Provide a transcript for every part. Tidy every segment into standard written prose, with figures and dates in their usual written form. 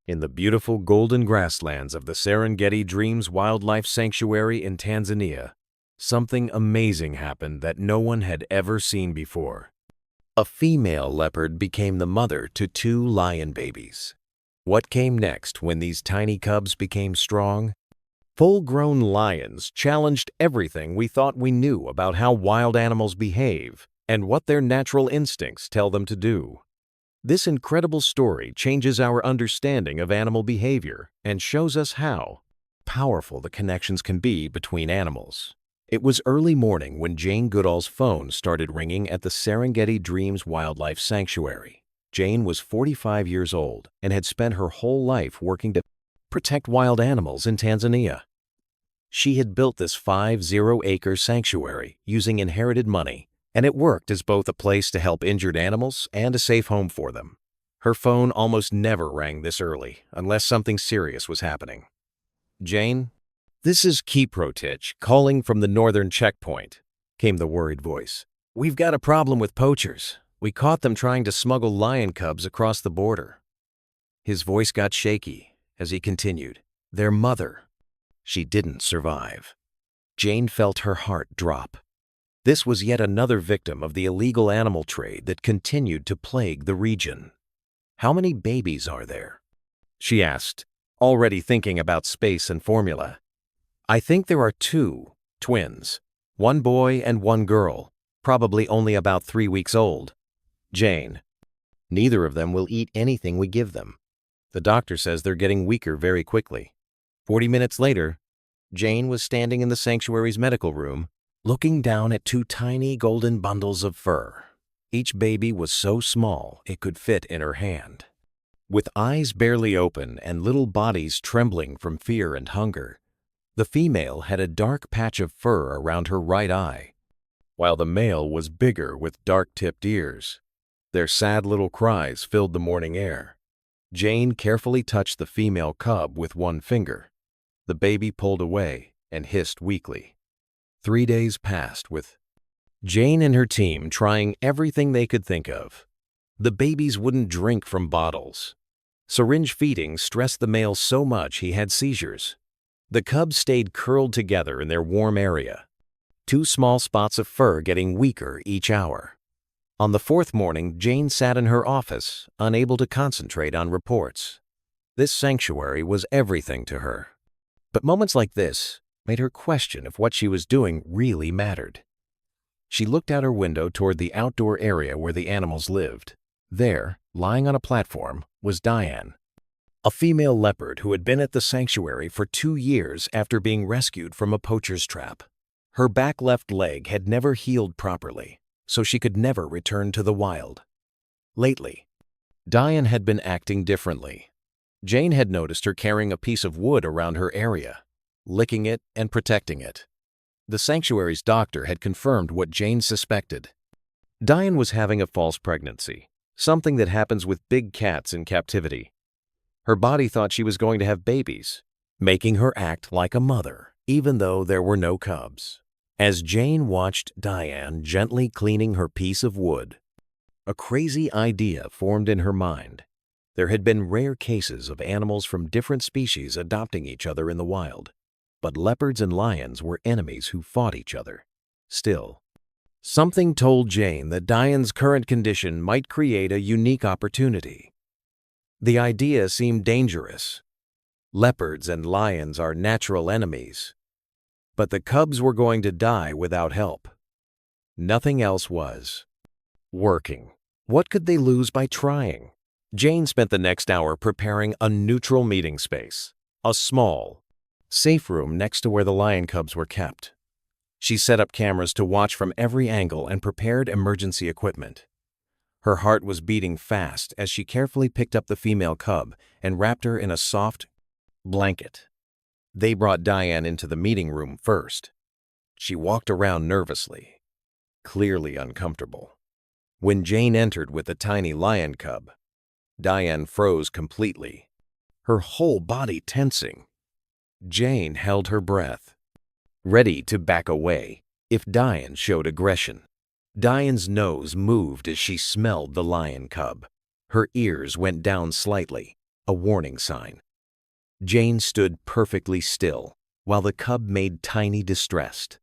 In the beautiful golden grasslands of the Serengeti Dreams Wildlife Sanctuary in Tanzania, something amazing happened that no one had ever seen before. A female leopard became the mother to two lion babies. What came next when these tiny cubs became strong? Full-grown lions challenged everything we thought we knew about how wild animals behave and what their natural instincts tell them to do. This incredible story changes our understanding of animal behavior and shows us how powerful the connections can be between animals. It was early morning when Jane Goodall's phone started ringing at the Serengeti Dreams Wildlife Sanctuary. Jane was 45 years old and had spent her whole life working to protect wild animals in Tanzania. She had built this 50-acre sanctuary using inherited money, and it worked as both a place to help injured animals and a safe home for them. Her phone almost never rang this early, unless something serious was happening. "Jane, this is Kiprotich calling from the northern checkpoint," came the worried voice. "We've got a problem with poachers. We caught them trying to smuggle lion cubs across the border." His voice got shaky as he continued. "Their mother, she didn't survive." Jane felt her heart drop. This was yet another victim of the illegal animal trade that continued to plague the region. "How many babies are there?" she asked, already thinking about space and formula. "I think there are two, twins, one boy and one girl, probably only about 3 weeks old." "Jane, neither of them will eat anything we give them. The doctor says they're getting weaker very quickly." 40 minutes later, Jane was standing in the sanctuary's medical room, looking down at two tiny golden bundles of fur. Each baby was so small it could fit in her hand. With eyes barely open and little bodies trembling from fear and hunger, the female had a dark patch of fur around her right eye, while the male was bigger with dark-tipped ears. Their sad little cries filled the morning air. Jane carefully touched the female cub with one finger. The baby pulled away and hissed weakly. 3 days passed with Jane and her team trying everything they could think of. The babies wouldn't drink from bottles. Syringe feeding stressed the male so much he had seizures. The cubs stayed curled together in their warm area, two small spots of fur getting weaker each hour. On the 4th morning, Jane sat in her office, unable to concentrate on reports. This sanctuary was everything to her. But moments like this made her question if what she was doing really mattered. She looked out her window toward the outdoor area where the animals lived. There, lying on a platform, was Diane, a female leopard who had been at the sanctuary for 2 years after being rescued from a poacher's trap. Her back left leg had never healed properly, so she could never return to the wild. Lately, Diane had been acting differently. Jane had noticed her carrying a piece of wood around her area, licking it and protecting it. The sanctuary's doctor had confirmed what Jane suspected. Diane was having a false pregnancy, something that happens with big cats in captivity. Her body thought she was going to have babies, making her act like a mother, even though there were no cubs. As Jane watched Diane gently cleaning her piece of wood, a crazy idea formed in her mind. There had been rare cases of animals from different species adopting each other in the wild. But leopards and lions were enemies who fought each other. Still, something told Jane that Diane's current condition might create a unique opportunity. The idea seemed dangerous. Leopards and lions are natural enemies, but the cubs were going to die without help. Nothing else was working. What could they lose by trying? Jane spent the next hour preparing a neutral meeting space, a small, safe room next to where the lion cubs were kept. She set up cameras to watch from every angle and prepared emergency equipment. Her heart was beating fast as she carefully picked up the female cub and wrapped her in a soft blanket. They brought Diane into the meeting room first. She walked around nervously, clearly uncomfortable. When Jane entered with the tiny lion cub, Diane froze completely, her whole body tensing. Jane held her breath, ready to back away if Diane showed aggression. Diane's nose moved as she smelled the lion cub. Her ears went down slightly, a warning sign. Jane stood perfectly still, while the cub made tiny distressed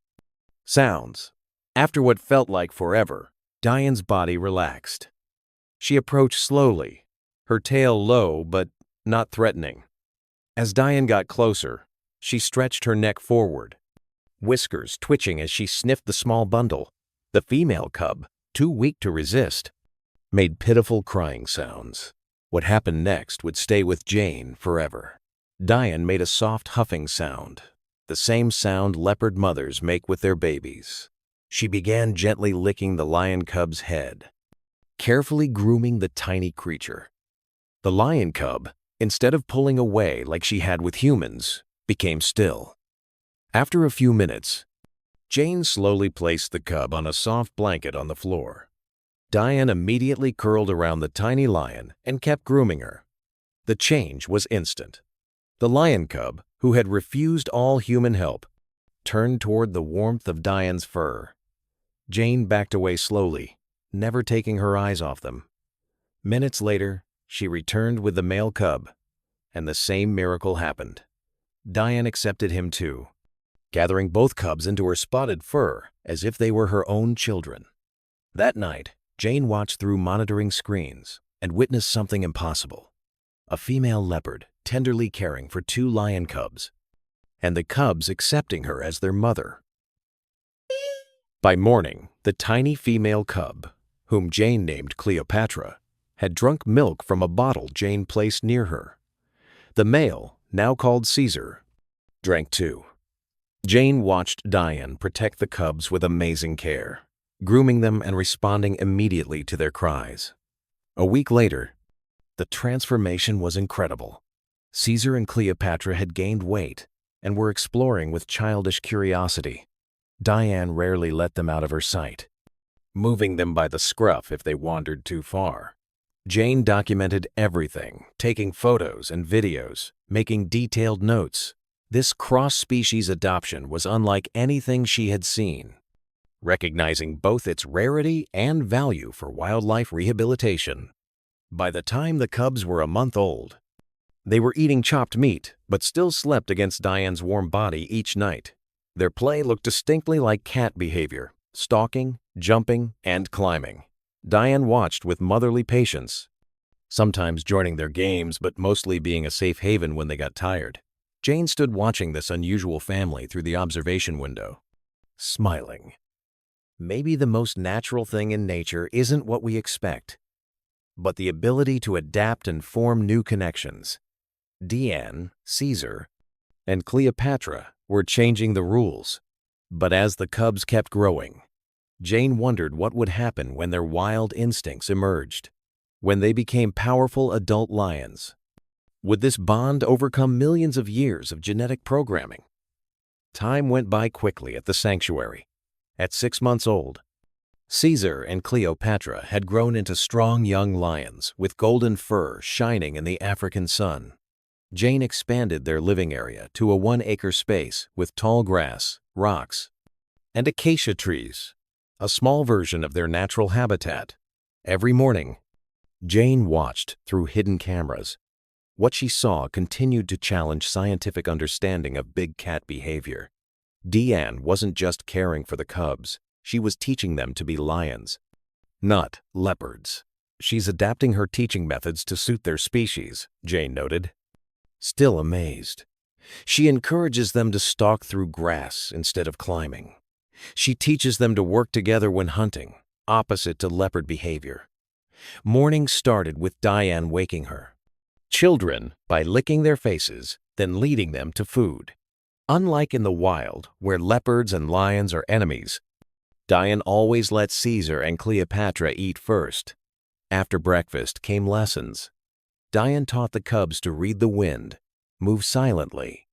sounds. After what felt like forever, Diane's body relaxed. She approached slowly, her tail low but not threatening. As Diane got closer, she stretched her neck forward, whiskers twitching as she sniffed the small bundle. The female cub, too weak to resist, made pitiful crying sounds. What happened next would stay with Jane forever. Diane made a soft huffing sound, the same sound leopard mothers make with their babies. She began gently licking the lion cub's head, carefully grooming the tiny creature. The lion cub, instead of pulling away like she had with humans, became still. After a few minutes, Jane slowly placed the cub on a soft blanket on the floor. Diane immediately curled around the tiny lion and kept grooming her. The change was instant. The lion cub, who had refused all human help, turned toward the warmth of Diane's fur. Jane backed away slowly, never taking her eyes off them. Minutes later, she returned with the male cub, and the same miracle happened. Diane accepted him too, gathering both cubs into her spotted fur as if they were her own children. That night, Jane watched through monitoring screens and witnessed something impossible. A female leopard tenderly caring for two lion cubs, and the cubs accepting her as their mother. By morning, the tiny female cub, whom Jane named Cleopatra, had drunk milk from a bottle Jane placed near her. The male, now called Caesar, drank too. Jane watched Diane protect the cubs with amazing care, grooming them and responding immediately to their cries. A week later, the transformation was incredible. Caesar and Cleopatra had gained weight and were exploring with childish curiosity. Diane rarely let them out of her sight, moving them by the scruff if they wandered too far. Jane documented everything, taking photos and videos, making detailed notes. This cross-species adoption was unlike anything she had seen, recognizing both its rarity and value for wildlife rehabilitation. By the time the cubs were a month old, they were eating chopped meat, but still slept against Diane's warm body each night. Their play looked distinctly like cat behavior, stalking, jumping, and climbing. Diane watched with motherly patience, sometimes joining their games but mostly being a safe haven when they got tired. Jane stood watching this unusual family through the observation window, smiling. Maybe the most natural thing in nature isn't what we expect, but the ability to adapt and form new connections. Diane, Caesar, and Cleopatra were changing the rules. But as the cubs kept growing, Jane wondered what would happen when their wild instincts emerged, when they became powerful adult lions. Would this bond overcome millions of years of genetic programming? Time went by quickly at the sanctuary. At 6 months old, Caesar and Cleopatra had grown into strong young lions with golden fur shining in the African sun. Jane expanded their living area to a 1-acre space with tall grass, rocks, and acacia trees, a small version of their natural habitat. Every morning, Jane watched through hidden cameras. What she saw continued to challenge scientific understanding of big cat behavior. Diane wasn't just caring for the cubs, she was teaching them to be lions, not leopards. She's adapting her teaching methods to suit their species, Jane noted. Still amazed, she encourages them to stalk through grass instead of climbing. She teaches them to work together when hunting, opposite to leopard behavior. Morning started with Diane waking her children by licking their faces, then leading them to food. Unlike in the wild, where leopards and lions are enemies, Diane always let Caesar and Cleopatra eat first. After breakfast came lessons. Diane taught the cubs to read the wind, move silently,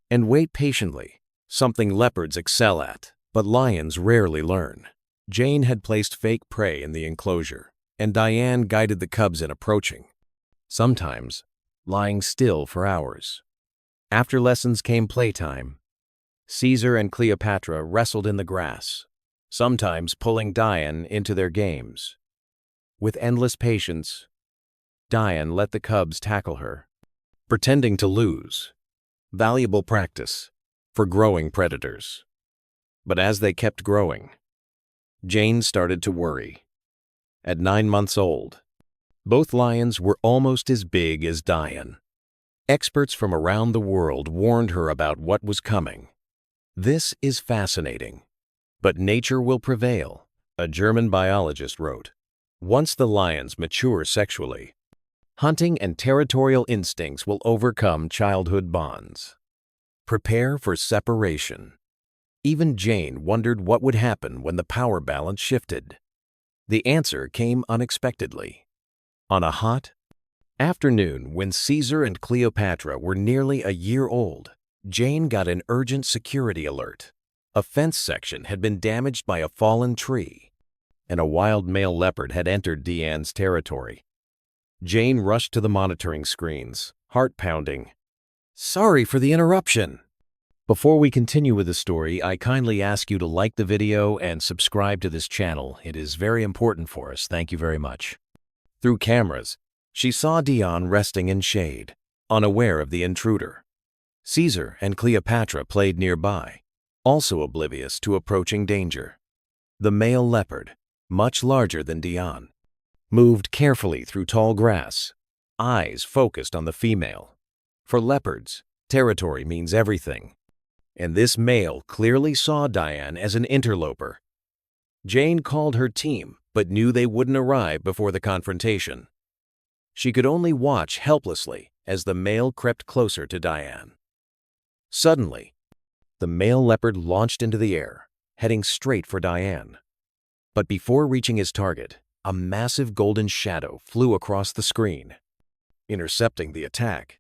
and wait patiently, something leopards excel at, but lions rarely learn. Jane had placed fake prey in the enclosure, and Diane guided the cubs in approaching, sometimes lying still for hours. After lessons came playtime. Caesar and Cleopatra wrestled in the grass, sometimes pulling Diane into their games. With endless patience, Diane let the cubs tackle her, pretending to lose. Valuable practice for growing predators. But as they kept growing, Jane started to worry. At 9 months old, both lions were almost as big as Diane. Experts from around the world warned her about what was coming. "This is fascinating, but nature will prevail," a German biologist wrote. Once the lions mature sexually, hunting and territorial instincts will overcome childhood bonds. Prepare for separation. Even Jane wondered what would happen when the power balance shifted. The answer came unexpectedly. On a hot afternoon when Caesar and Cleopatra were nearly a year old, Jane got an urgent security alert. A fence section had been damaged by a fallen tree, and a wild male leopard had entered Diane's territory. Jane rushed to the monitoring screens, heart pounding. "Sorry for the interruption." Before we continue with the story, I kindly ask you to like the video and subscribe to this channel. It is very important for us. Thank you very much. Through cameras, she saw Diane resting in shade, unaware of the intruder. Caesar and Cleopatra played nearby, also oblivious to approaching danger. The male leopard, much larger than Diane, moved carefully through tall grass, eyes focused on the female. For leopards, territory means everything, and this male clearly saw Diane as an interloper. Jane called her team, but knew they wouldn't arrive before the confrontation. She could only watch helplessly as the male crept closer to Diane. Suddenly, the male leopard launched into the air, heading straight for Diane. But before reaching his target, a massive golden shadow flew across the screen. Intercepting the attack,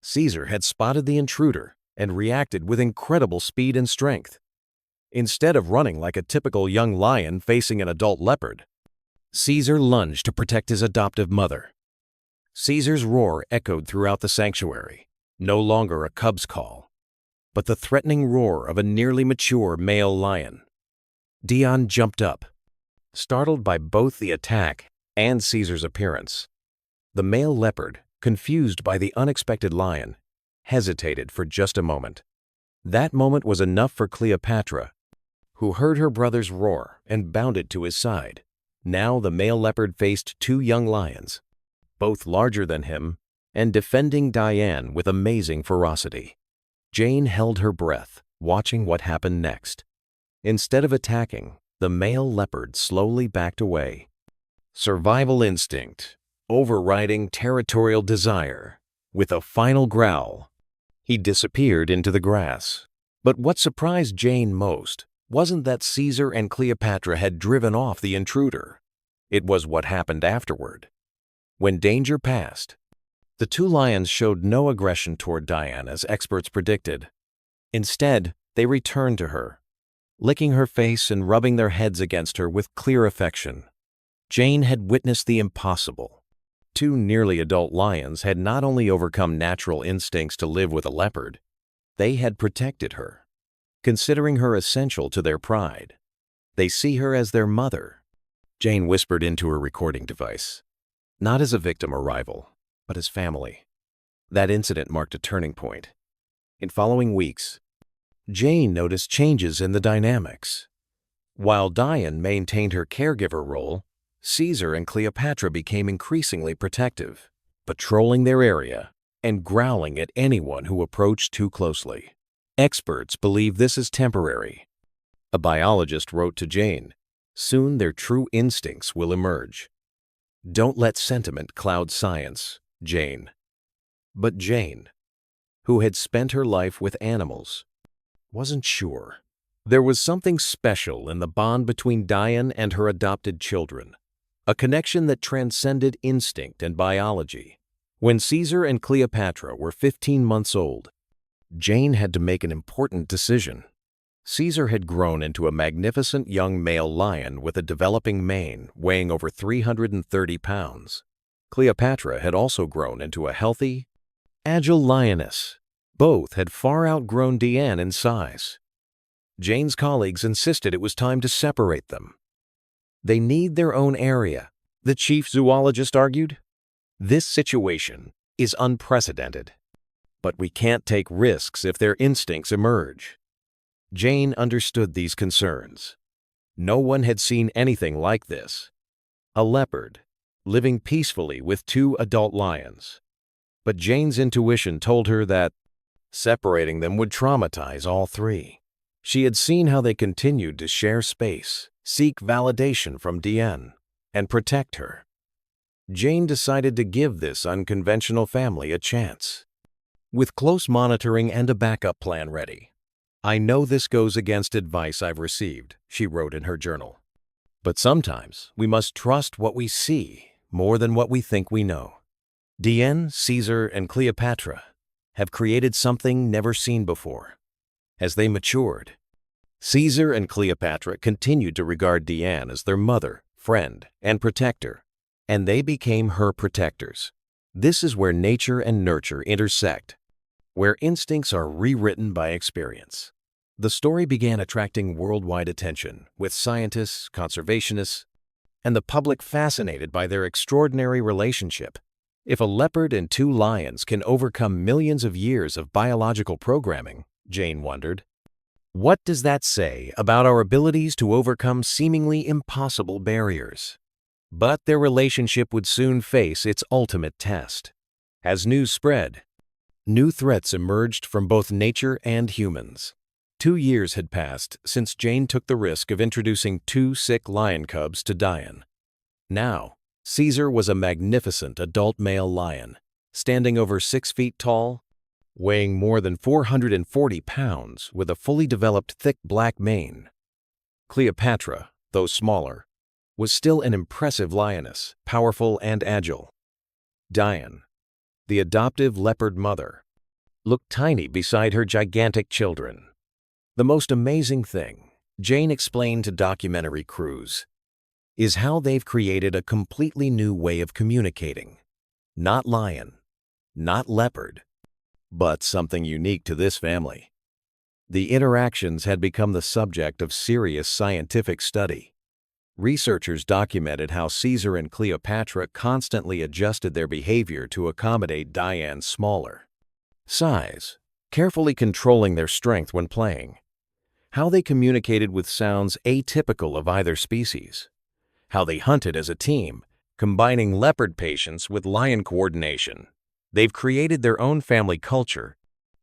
Caesar had spotted the intruder and reacted with incredible speed and strength. Instead of running like a typical young lion facing an adult leopard, Caesar lunged to protect his adoptive mother. Caesar's roar echoed throughout the sanctuary, no longer a cub's call, but the threatening roar of a nearly mature male lion. Diane jumped up, startled by both the attack and Caesar's appearance. The male leopard, confused by the unexpected lion, hesitated for just a moment. That moment was enough for Cleopatra, who heard her brother's roar and bounded to his side. Now the male leopard faced 2 young lions, both larger than him, and defending Diane with amazing ferocity. Jane held her breath, watching what happened next. Instead of attacking, the male leopard slowly backed away. Survival instinct, overriding territorial desire. With a final growl, he disappeared into the grass. But what surprised Jane most wasn't that Caesar and Cleopatra had driven off the intruder. It was what happened afterward. When danger passed, the 2 lions showed no aggression toward Diane as experts predicted. Instead, they returned to her, licking her face and rubbing their heads against her with clear affection. Jane had witnessed the impossible. 2 nearly adult lions had not only overcome natural instincts to live with a leopard, they had protected her, considering her essential to their pride. They see her as their mother. Jane whispered into her recording device, not as a victim or rival, but as family. That incident marked a turning point. In following weeks, Jane noticed changes in the dynamics. While Diane maintained her caregiver role, Caesar and Cleopatra became increasingly protective, patrolling their area and growling at anyone who approached too closely. Experts believe this is temporary. A biologist wrote to Jane, "Soon their true instincts will emerge." Don't let sentiment cloud science, Jane. But Jane, who had spent her life with animals, wasn't sure. There was something special in the bond between Diane and her adopted children, a connection that transcended instinct and biology. When Caesar and Cleopatra were 15 months old, Jane had to make an important decision. Caesar had grown into a magnificent young male lion with a developing mane weighing over 330 pounds. Cleopatra had also grown into a healthy, agile lioness. Both had far outgrown Diane in size. Jane's colleagues insisted it was time to separate them. They need their own area, the chief zoologist argued. This situation is unprecedented. but we can't take risks if their instincts emerge. Jane understood these concerns. No one had seen anything like this. A leopard, living peacefully with two adult lions. But Jane's intuition told her that separating them would traumatize all three. She had seen how they continued to share space, seek validation from Diane, and protect her. Jane decided to give this unconventional family a chance. With close monitoring and a backup plan ready. "I know this goes against advice I've received," she wrote in her journal. "But sometimes we must trust what we see more than what we think we know." Diane, Caesar, and Cleopatra have created something never seen before. As they matured, Caesar and Cleopatra continued to regard Diane as their mother, friend, and protector, and they became her protectors. This is where nature and nurture intersect, where instincts are rewritten by experience. The story began attracting worldwide attention, with scientists, conservationists, and the public fascinated by their extraordinary relationship. If a leopard and two lions can overcome millions of years of biological programming, Jane wondered, what does that say about our abilities to overcome seemingly impossible barriers? But their relationship would soon face its ultimate test. As news spread, new threats emerged from both nature and humans. 2 years had passed since Jane took the risk of introducing 2 sick lion cubs to Diane. Now, Caesar was a magnificent adult male lion, standing over 6 feet tall, weighing more than 440 pounds with a fully developed thick black mane. Cleopatra, though smaller, was still an impressive lioness, powerful and agile. Diane, the adoptive leopard mother, looked tiny beside her gigantic children. The most amazing thing, Jane explained to documentary crews, is how they've created a completely new way of communicating. Not lion, not leopard, but something unique to this family. The interactions had become the subject of serious scientific study. Researchers documented how Caesar and Cleopatra constantly adjusted their behavior to accommodate Diane's smaller size, carefully controlling their strength when playing. How they communicated with sounds atypical of either species. How they hunted as a team, combining leopard patience with lion coordination. They've created their own family culture.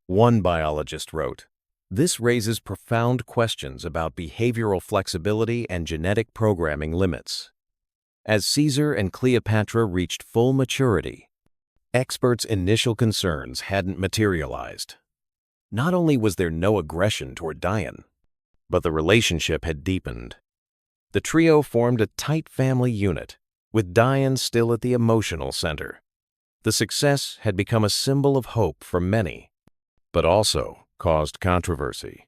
One biologist wrote, "This raises profound questions about behavioral flexibility and genetic programming limits." As Caesar and Cleopatra reached full maturity, experts' initial concerns hadn't materialized. Not only was there no aggression toward Diane, but the relationship had deepened. The trio formed a tight family unit, with Diane still at the emotional center. The success had become a symbol of hope for many, but also caused controversy.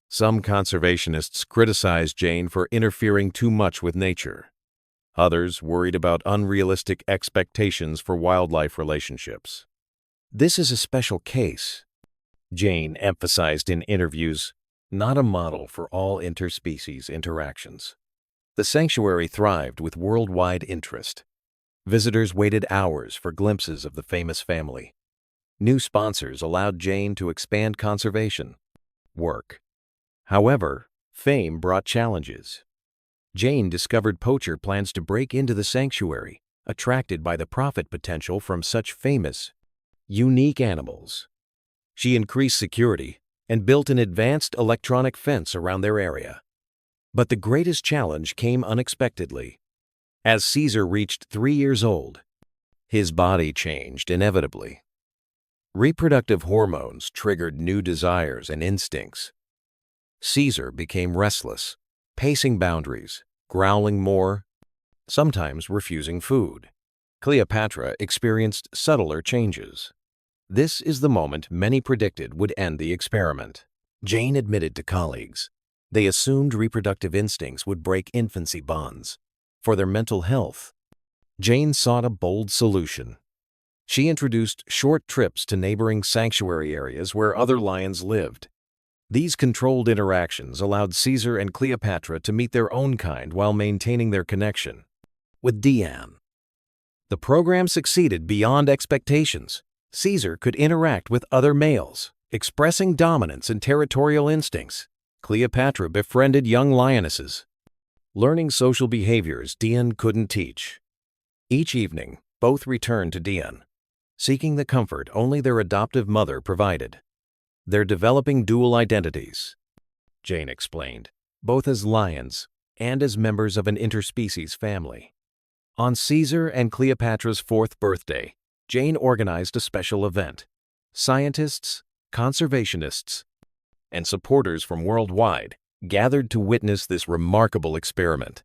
Some conservationists criticized Jane for interfering too much with nature. Others worried about unrealistic expectations for wildlife relationships. "This is a special case," Jane emphasized in interviews, "not a model for all interspecies interactions." The sanctuary thrived with worldwide interest. Visitors waited hours for glimpses of the famous family. New sponsors allowed Jane to expand conservation work. However, fame brought challenges. Jane discovered poacher plans to break into the sanctuary, attracted by the profit potential from such famous, unique animals. She increased security and built an advanced electronic fence around their area. But the greatest challenge came unexpectedly. As Caesar reached 3 years old, his body changed inevitably. Reproductive hormones triggered new desires and instincts. Caesar became restless, pacing boundaries, growling more, sometimes refusing food. Cleopatra experienced subtler changes. This is the moment many predicted would end the experiment. Jane admitted to colleagues, they assumed reproductive instincts would break infancy bonds. For their mental health, Jane sought a bold solution. She introduced short trips to neighboring sanctuary areas where other lions lived. These controlled interactions allowed Caesar and Cleopatra to meet their own kind while maintaining their connection with Diane. The program succeeded beyond expectations. Caesar could interact with other males, expressing dominance and territorial instincts. Cleopatra befriended young lionesses, learning social behaviors Dion couldn't teach. Each evening, both returned to Dion, seeking the comfort only their adoptive mother provided. They're developing dual identities, Jane explained, both as lions and as members of an interspecies family. On Caesar and Cleopatra's 4th birthday, Jane organized a special event. Scientists, conservationists, and supporters from worldwide gathered to witness this remarkable experiment.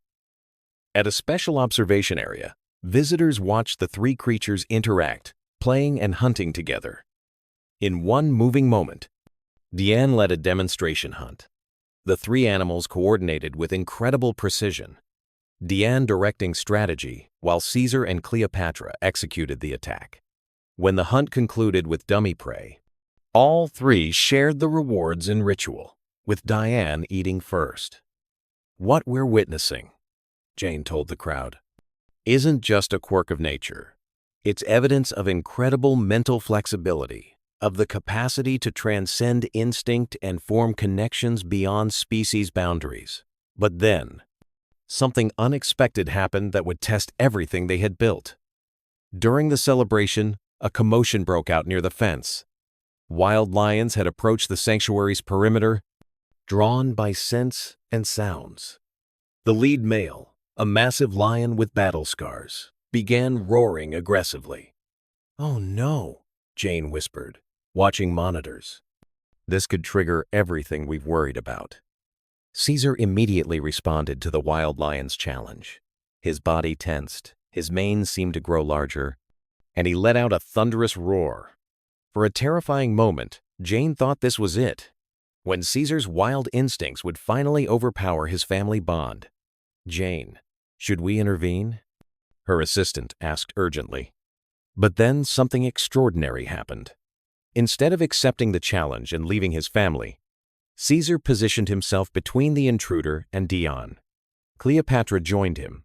At a special observation area, visitors watched the 3 creatures interact, playing and hunting together. In one moving moment, Diane led a demonstration hunt. The 3 animals coordinated with incredible precision, Diane directing strategy while Caesar and Cleopatra executed the attack. When the hunt concluded with dummy prey, all 3 shared the rewards in ritual, with Diane eating first. What we're witnessing, Jane told the crowd, isn't just a quirk of nature. It's evidence of incredible mental flexibility, of the capacity to transcend instinct and form connections beyond species boundaries. But then, something unexpected happened that would test everything they had built. During the celebration, a commotion broke out near the fence. Wild lions had approached the sanctuary's perimeter, drawn by scents and sounds. The lead male, a massive lion with battle scars, began roaring aggressively. "Oh no," Jane whispered, watching monitors. "This could trigger everything we've worried about." Caesar immediately responded to the wild lion's challenge. His body tensed, his mane seemed to grow larger, and he let out a thunderous roar. For a terrifying moment, Jane thought this was it, when Caesar's wild instincts would finally overpower his family bond. "Jane, should we intervene?" her assistant asked urgently. But then something extraordinary happened. Instead of accepting the challenge and leaving his family, Caesar positioned himself between the intruder and Dion. Cleopatra joined him,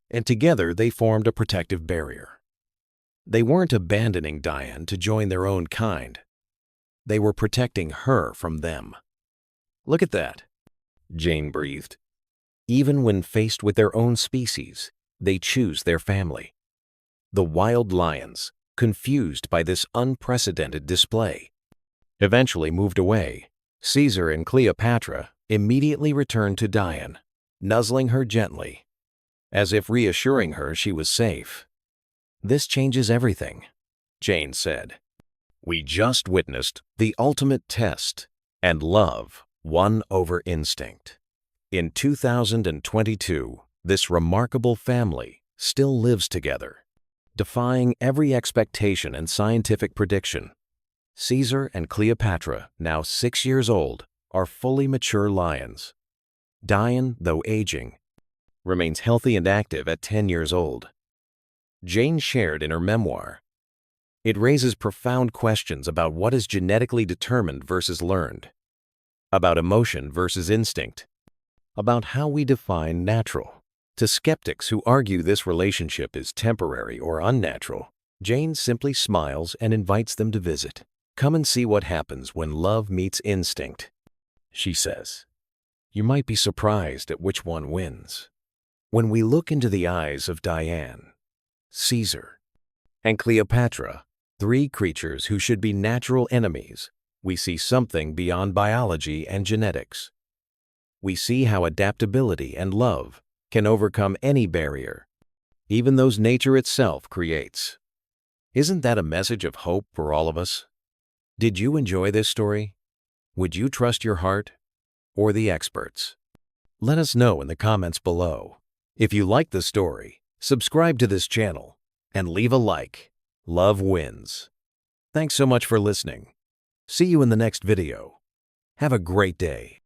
and together they formed a protective barrier. They weren't abandoning Diane to join their own kind. They were protecting her from them. "Look at that," Jane breathed. "Even when faced with their own species, they choose their family." The wild lions, confused by this unprecedented display, eventually moved away. Caesar and Cleopatra immediately returned to Diane, nuzzling her gently, as if reassuring her she was safe. "This changes everything," Jane said. "We just witnessed the ultimate test, and love won over instinct. In 2022, this remarkable family still lives together, defying every expectation and scientific prediction. Caesar and Cleopatra, now 6 years old, are fully mature lions. Diane, though aging, remains healthy and active at 10 years old." Jane shared in her memoir. It raises profound questions about what is genetically determined versus learned, about emotion versus instinct, about how we define natural. To skeptics who argue this relationship is temporary or unnatural, Jane simply smiles and invites them to visit. "Come and see what happens when love meets instinct," she says. "You might be surprised at which one wins." When we look into the eyes of Diane, Caesar, and Cleopatra, 3 creatures who should be natural enemies, we see something beyond biology and genetics. We see how adaptability and love can overcome any barrier, even those nature itself creates. Isn't that a message of hope for all of us? Did you enjoy this story? Would you trust your heart or the experts? Let us know in the comments below. If you like the story, subscribe to this channel and leave a like. Love wins. Thanks so much for listening. See you in the next video. Have a great day.